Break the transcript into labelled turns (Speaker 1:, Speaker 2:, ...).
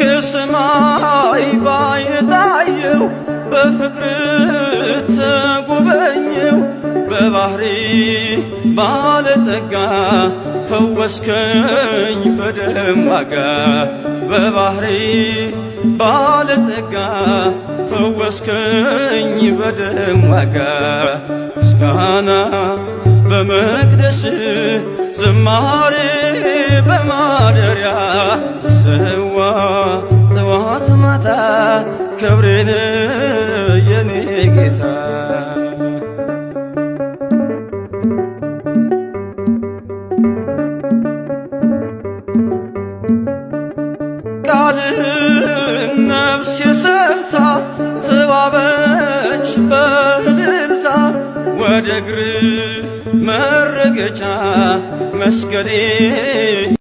Speaker 1: ከሰማይ ባይን ታየው በፍቅር ተጎበኘው በባህሪ ባለጸጋ ፈወስከኝ በደም ዋጋ በባህሪ ባለጸጋ ፈወስከኝ በደም ዋጋ ምስጋና በመቅደስ ዝማሬ በማደሪያ ሰዋ ጠዋት ማታ ክብሬን የኔ ጌታ ቃልህን ነፍሴ ሰምታ ተዋበች በእልልታ ወደ እግር መረገጫ መስገዴ